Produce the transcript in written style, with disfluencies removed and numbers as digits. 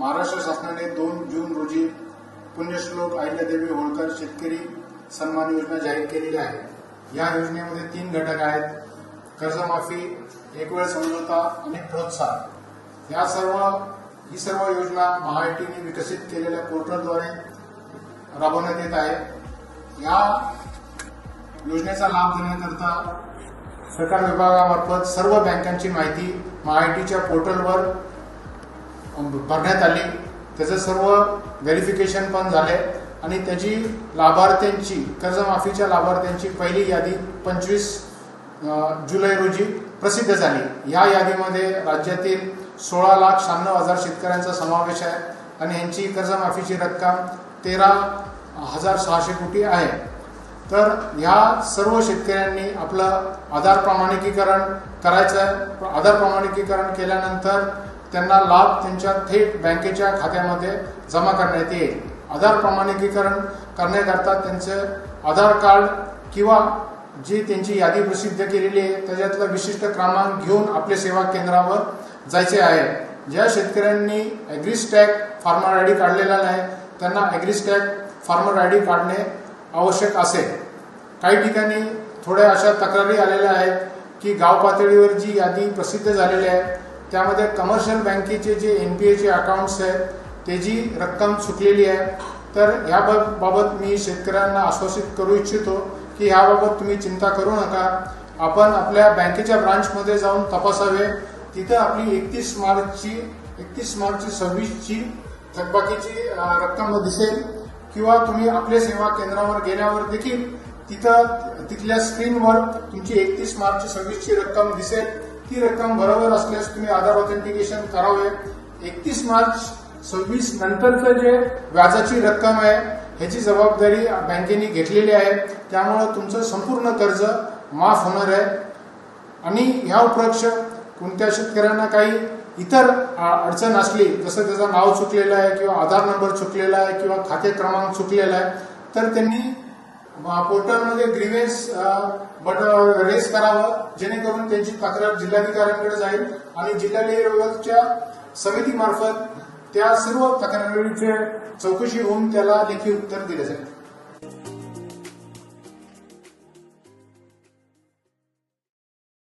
महाराष्ट्र शासनाने 2 जून रोजी पुण्यश्लोक अहिल्यादेवी होळकर शेतकरी सन्मान योजना जाहीर केलेली आहे। या योजनेमध्ये 3 घटक आहेत: कर्जमाफी, एक वेळ समझोता आणि प्रोत्साहन। ही सर्व योजना महाआयटीने विकसित केलेल्या पोर्टलद्वारे राबवण्यात येत आहे। या योजनेचा लाभ घेण्याकरता सरकार विभागामार्फत सर्व बँकांची माहिती महाआयटीच्या पोर्टलवर भरण्यात आली। त्याचं सर्व व्हेरिफिकेशन पण झाले आणि त्याची लाभार्थ्यांची कर्जमाफीच्या लाभार्थ्यांची पहिली यादी 25 जुलै रोजी प्रसिद्ध झाली। या यादीमध्ये राज्यातील 16,96,000 शेतकऱ्यांचा समावेश आहे आणि यांची कर्जमाफीची रक्कम 13,600 कोटी आहे। तर या सर्व शेतकऱ्यांनी आपलं आधार प्रमाणिकीकरण करायचं आहे। आधार प्रमाणिकीकरण केल्यानंतर त्यांना लाभ त्यांच्या थेट बँकेच्या खात्यामध्ये जमा करण्यात येईल। आधार प्रमाणिकीकरण करण्याकरता त्यांचे आधार कार्ड किंवा जी त्यांची यादी प्रसिद्ध केलेली आहे त्याच्यातला विशिष्ट क्रमांक घेऊन आपल्या सेवा केंद्रावर जायचे आहे। ज्या शेतकऱ्यांनी ॲग्रीस्टॅग फार्मर आयडी काढलेला नाही त्यांना ॲग्रीस्टॅग फार्मर आयडी काढणे आवश्यक असेल। काही ठिकाणी थोड्या अशा तक्रारी आलेल्या आहेत की गाव पातळीवर जी यादी प्रसिद्ध झालेली आहे त्यामध्ये कमर्शियल बँकेचे जे NPAचे अकाउंट्स आहेत त्याची रक्कम चुकलेली आहे। तर याबाबत मी शेतकऱ्यांना आश्वासित करू इच्छितो की याबाबत तुम्ही चिंता करू नका। आपण आपल्या बँकेच्या ब्रांचमध्ये जाऊन तपासावे। तिथे आपली 31 मार्च 26ची थकबाकीची रक्कम दिसेल किंवा तुम्ही आपल्या सेवा केंद्रावर गेल्यावर देखील तिथल्या स्क्रीनवर तुमची 31 मार्च 26ची रक्कम दिसेल। ती रक्कम बरोबर असल्यास तुम्ही आधार ऑथेंटिकेशन करावे। 31 मार्च 26 नंतरचं जे व्याजाची रक्कम आहे ह्याची जबाबदारी बँकेने घेतलेली आहे, त्यामुळे तुमचं संपूर्ण कर्ज माफ होणार आहे। आणि ह्या उपरांत कोणत्या शेतकऱ्यांना काही इतर अडचण असली, जसं त्याचं नाव चुकलेलं आहे किंवा आधार नंबर चुकलेला आहे किंवा खाते क्रमांक चुकलेला आहे, तर त्यांनी पोर्टलमध्ये ग्रीव्हन्स रेस करावं, जेणेकरून त्यांची तक्रार जिल्हाधिकाऱ्यांकडे जाईल आणि जिल्हाधिकाऱ्यांच्या समितीमार्फत त्या सर्व तक्रारींची चौकशी होऊन त्याला लेखी उत्तर दिले जाईल।